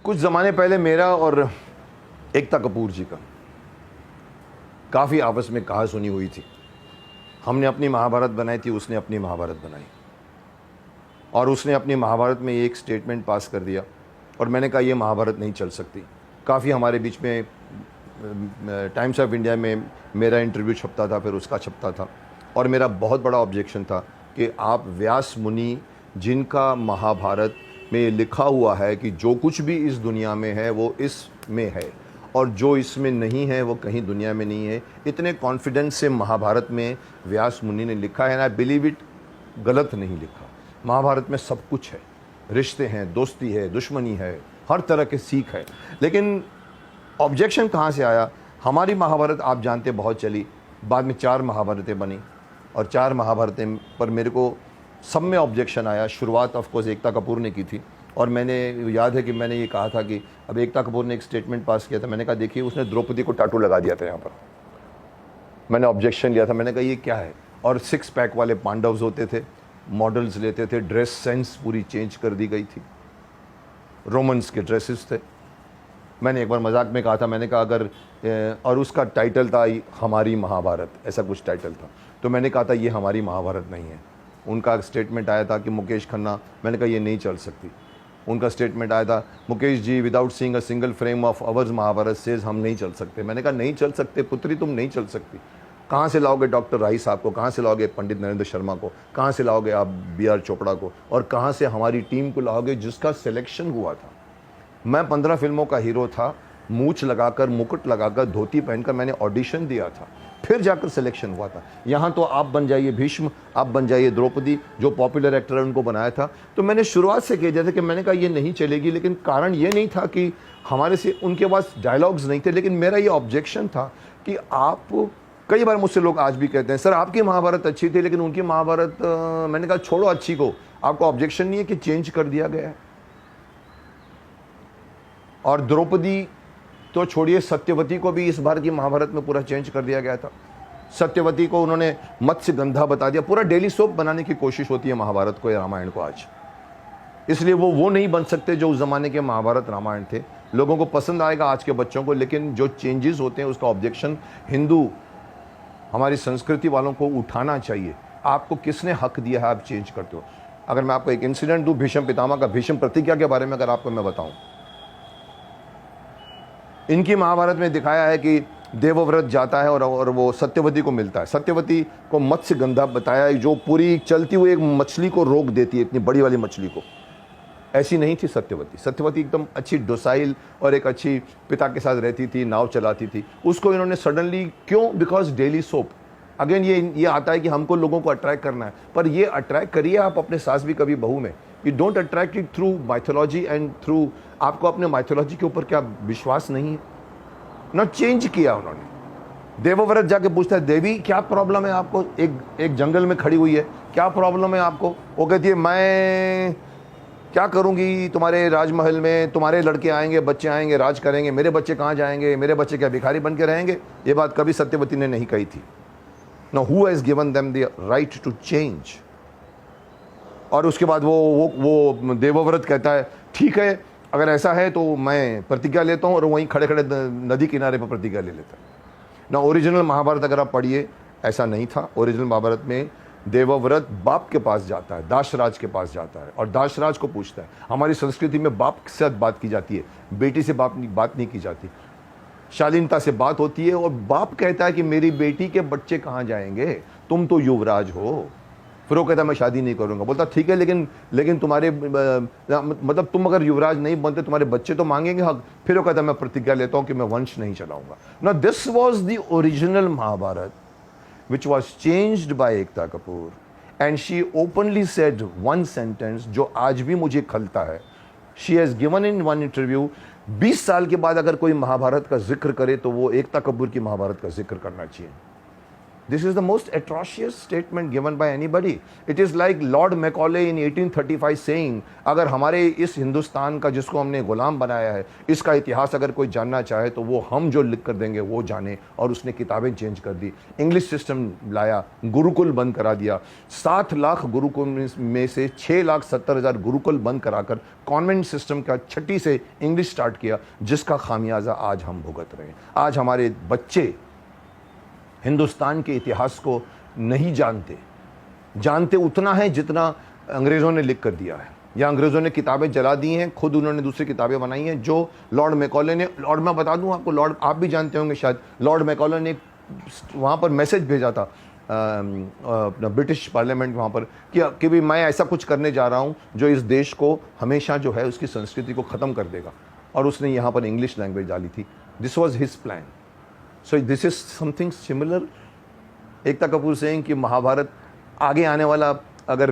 कुछ ज़माने पहले मेरा और एकता कपूर जी का काफ़ी आपस में कहा सुनी हुई थी। हमने अपनी महाभारत बनाई थी, उसने अपनी महाभारत बनाई, और उसने अपनी महाभारत में एक स्टेटमेंट पास कर दिया और मैंने कहा ये महाभारत नहीं चल सकती। काफ़ी हमारे बीच में टाइम्स ऑफ इंडिया में मेरा इंटरव्यू छपता था, फिर उसका छपता था, और मेरा बहुत बड़ा ऑब्जेक्शन था कि आप व्यास मुनि, जिनका महाभारत में लिखा हुआ है कि जो कुछ भी इस दुनिया में है वो इसमें है और जो इसमें नहीं है वो कहीं दुनिया में नहीं है, इतने कॉन्फिडेंस से महाभारत में व्यास मुनि ने लिखा है ना, बिलीव इट, गलत नहीं लिखा। महाभारत में सब कुछ है, रिश्ते हैं, दोस्ती है, दुश्मनी है, हर तरह के सीख है। लेकिन ऑब्जेक्शन कहाँ से आया? हमारी महाभारत आप जानते बहुत चली, बाद में 4 महाभारतें बनी और 4 महाभारतें पर मेरे को सब में ऑब्जेक्शन आया। शुरुआत ऑफ कोर्स एकता कपूर ने की थी, और मैंने याद है कि मैंने ये कहा था कि अब एकता कपूर ने एक स्टेटमेंट पास किया था, मैंने कहा देखिए उसने द्रौपदी को टाटू लगा दिया था यहाँ पर। मैंने ऑब्जेक्शन लिया था, मैंने कहा ये क्या है? और 6 पैक वाले पांडव्स होते थे, मॉडल्स लेते थे, ड्रेस सेंस पूरी चेंज कर दी गई थी, रोमन्स के ड्रेसेस थे। मैंने एक बार मजाक में कहा था, मैंने कहा अगर और उसका टाइटल था हमारी महाभारत, ऐसा कुछ टाइटल था, तो मैंने कहा था ये हमारी महाभारत नहीं है। उनका स्टेटमेंट आया था कि मुकेश खन्ना, मैंने कहा ये नहीं चल सकती। उनका स्टेटमेंट आया था, Mukesh ji without seeing a single frame of ours Mahabharat says हम नहीं चल सकते। मैंने कहा नहीं चल सकते पुत्री, तुम नहीं चल सकती। कहाँ से लाओगे डॉक्टर राही साहब को, कहाँ से लाओगे पंडित नरेंद्र शर्मा को, कहाँ से लाओगे आप BR चोपड़ा को, और कहाँ से हमारी टीम को लाओगे जिसका सिलेक्शन हुआ था? मैं 15 फिल्मों का हीरो था, मूछ लगाकर, मुकुट लगाकर, धोती पहनकर मैंने ऑडिशन दिया था, फिर जाकर सिलेक्शन हुआ था। यहाँ तो आप बन जाइए भीष्म, आप बन जाइए द्रौपदी, जो पॉपुलर एक्टर है उनको बनाया था। तो मैंने शुरुआत से कह दिया था कि मैंने कहा ये नहीं चलेगी, लेकिन कारण ये नहीं था कि हमारे से उनके पास डायलॉग्स नहीं थे, लेकिन मेरा ये ऑब्जेक्शन था कि आप, कई बार मुझसे लोग आज भी कहते हैं सर आपकी महाभारत अच्छी थी लेकिन उनकी महाभारत, मैंने कहा छोड़ो अच्छी को, आपको ऑब्जेक्शन नहीं है कि चेंज कर दिया गया है? और द्रौपदी तो छोड़िए, सत्यवती को भी इस बार की महाभारत में पूरा चेंज कर दिया गया था। सत्यवती को उन्होंने मत्स्य गंधा बता दिया। पूरा डेली सोप बनाने की कोशिश होती है महाभारत को या रामायण को आज, इसलिए वो नहीं बन सकते जो उस जमाने के महाभारत रामायण थे। लोगों को पसंद आएगा आज के बच्चों को, लेकिन जो चेंजेस होते हैं उसका ऑब्जेक्शन हिंदू, हमारी संस्कृति वालों को उठाना चाहिए। आपको किसने हक दिया है आप चेंज करते हो? अगर मैं आपको एक इंसिडेंट दूं भीष्म पितामह का, भीष्म प्रतिज्ञा के बारे में अगर आपको मैं बताऊं, इनकी महाभारत में दिखाया है कि देवव्रत जाता है और वो सत्यवती को मिलता है। सत्यवती को मत्स्य गंधा बताया है जो पूरी चलती हुई एक मछली को रोक देती है, इतनी बड़ी वाली मछली को। ऐसी नहीं थी सत्यवती। सत्यवती एकदम अच्छी डोसाइल और एक अच्छी पिता के साथ रहती थी, नाव चलाती थी। उसको इन्होंने सडनली, क्यों? Because daily soap. अगेन ये आता है कि हमको लोगों को अट्रैक्ट करना है, पर ये अट्रैक्ट करिए आप अपने सास भी कभी बहू में। You don't attract it through mythology and through, आपको अपने माइथोलॉजी के ऊपर क्या विश्वास नहीं है? ना चेंज किया उन्होंने। देवव्रत जाके पूछता है देवी क्या प्रॉब्लम है आपको? एक जंगल में खड़ी हुई है, क्या प्रॉब्लम है आपको? वो कहती है मैं क्या करूंगी तुम्हारे राजमहल में, तुम्हारे लड़के आएंगे, बच्चे आएंगे, राज करेंगे, मेरे बच्चे कहाँ जाएंगे? मेरे बच्चे क्या भिखारी बन के रहेंगे? ये बात कभी सत्यवती ने नहीं कही थी। No, who has given them the right to change? और उसके बाद वो देवव्रत कहता है ठीक है अगर ऐसा है तो मैं प्रतिज्ञा लेता हूँ, और वहीं खड़े खड़े नदी किनारे पर प्रतिज्ञा ले लेता है ना। ओरिजिनल महाभारत अगर आप पढ़िए ऐसा नहीं था। ओरिजिनल महाभारत में देवव्रत बाप के पास जाता है, दाशराज के पास जाता है, और दाशराज को पूछता है। हमारी संस्कृति में बाप के साथ बात की जाती है, बेटी से बात नहीं की जाती। शालीनता से बात होती है, और बाप कहता है कि मेरी बेटी के बच्चे कहाँ जाएंगे, तुम तो युवराज हो। फिर वो कहता मैं शादी नहीं करूंगा। बोलता ठीक है लेकिन तुम्हारे मतलब तुम अगर युवराज नहीं बनते तुम्हारे बच्चे तो मांगेंगे हक। फिर वो कहता मैं प्रतिज्ञा लेता हूं कि मैं वंश नहीं चलाऊंगा। ना this was the original Mahabharata which was changed by Ekta Kapoor, and she openly said one sentence जो आज भी मुझे खलता है। She has given in one interview, 20 साल के बाद अगर कोई महाभारत का जिक्र करे तो वो एकता कपूर की महाभारत का जिक्र करना चाहिए। This is the most atrocious statement given by anybody. It is like Lord Macaulay in 1835 saying, अगर हमारे इस हिंदुस्तान का जिसको हमने गुलाम बनाया है इसका इतिहास अगर कोई जानना चाहे तो वो हम जो लिख कर देंगे वो जाने। और उसने किताबें चेंज कर दी, इंग्लिश सिस्टम लाया, गुरुकुल बंद करा दिया। 7 लाख गुरुकुल में से 6,70,000 गुरुकुल बंद कराकर कॉन्वेंट सिस्टम का 6ठी से इंग्लिश स्टार्ट किया, जिसका खामियाजा आज हम भुगत रहे हैं। आज हमारे बच्चे हिंदुस्तान के इतिहास को नहीं जानते उतना है जितना अंग्रेज़ों ने लिख कर दिया है, या अंग्रेज़ों ने किताबें जला दी हैं, खुद उन्होंने दूसरी किताबें बनाई हैं जो लॉर्ड मैकॉले ने। और मैं बता दूं आपको, लॉर्ड, आप भी जानते होंगे शायद, लॉर्ड मैकॉले ने वहाँ पर मैसेज भेजा था अपना ब्रिटिश पार्लियामेंट वहाँ पर कि भी मैं ऐसा कुछ करने जा रहा हूँ जो इस देश को हमेशा जो है उसकी संस्कृति को ख़त्म कर देगा। और उसने यहाँ पर इंग्लिश लैंग्वेज डाली थी। This was his plan. So this is something similar. Ekta Kapoor saying कि महाभारत आगे आने वाला, अगर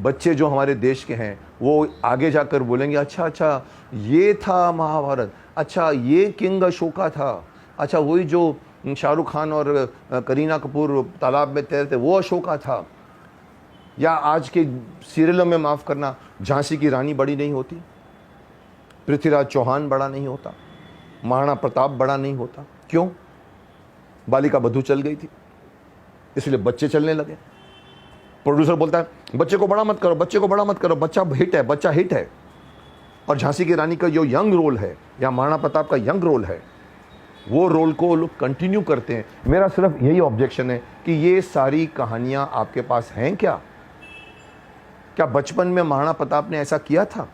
बच्चे जो हमारे देश के हैं वो आगे जाकर बोलेंगे अच्छा ये था महाभारत, अच्छा ये किंग अशोका था, अच्छा वही जो शाहरुख खान और करीना कपूर तालाब में तैरते वो अशोका था। या आज के सीरियलों में, माफ़ करना, झांसी की रानी बड़ी नहीं होती, पृथ्वीराज चौहान बड़ा नहीं होता, महाराणा प्रताप बड़ा नहीं होता। क्यों? बालिका बधू चल गई थी, इसलिए बच्चे चलने लगे। प्रोड्यूसर बोलता है बच्चे को बड़ा मत करो, बच्चे को बड़ा मत करो, बच्चा हिट है। और झांसी की रानी का जो यंग रोल है या महाराणा प्रताप का यंग रोल है, वो रोल को लोग कंटिन्यू करते हैं। मेरा सिर्फ यही ऑब्जेक्शन है कि ये सारी कहानियां आपके पास हैं क्या? क्या बचपन में महाराणा प्रताप ने ऐसा किया था?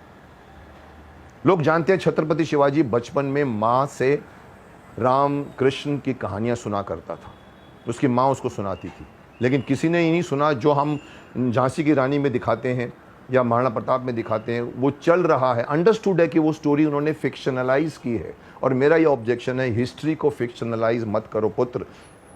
लोग जानते हैं छत्रपति शिवाजी बचपन में माँ से राम कृष्ण की कहानियाँ सुना करता था, उसकी माँ उसको सुनाती थी। लेकिन किसी ने ही नहीं सुना जो हम झांसी की रानी में दिखाते हैं या महाराणा प्रताप में दिखाते हैं। वो चल रहा है, अंडरस्टूड है कि वो स्टोरी उन्होंने फिक्शनलाइज की है। और मेरा ये ऑब्जेक्शन है, हिस्ट्री को फिक्शनलाइज मत करो पुत्र।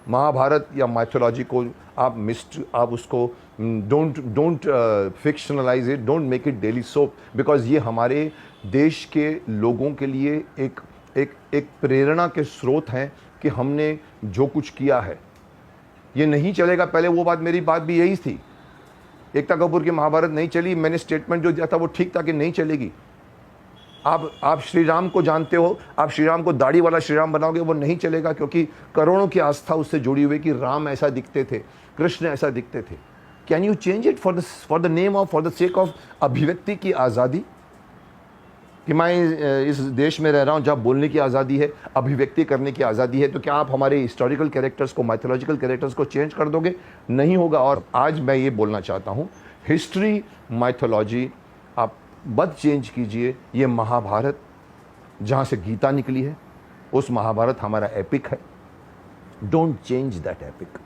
महाभारत या माइथोलॉजी को आप उसको don't fictionalise it, don't make it daily soap, because ये हमारे देश के लोगों के लिए एक प्रेरणा के स्रोत हैं कि हमने जो कुछ किया है ये नहीं चलेगा। पहले वो बात, मेरी बात भी यही थी, एकता कपूर की महाभारत नहीं चली, मैंने स्टेटमेंट जो दिया था वो ठीक था कि नहीं चलेगी। आप श्री राम को जानते हो, आप श्री राम को दाढ़ी वाला श्री राम बनाओगे, वो नहीं चलेगा, क्योंकि करोड़ों की आस्था उससे जुड़ी हुई कि राम ऐसा दिखते थे, कृष्ण ऐसा दिखते थे। Can you change it for the name of, for the sake of अभिव्यक्ति की आज़ादी? कि मैं इस देश में रह रहा हूँ जहाँ बोलने की आज़ादी है, अभिव्यक्ति करने की आज़ादी है, तो क्या आप हमारे हिस्टोरिकल कैरेक्टर्स को, माइथोलॉजिकल कैरेक्टर्स को चेंज कर दोगे? नहीं होगा। और आज मैं ये बोलना चाहता हूँ, हिस्ट्री, माइथोलॉजी आप मत चेंज कीजिए। ये महाभारत जहाँ से गीता निकली है, उस महाभारत हमारा एपिक है। Don't change that epic.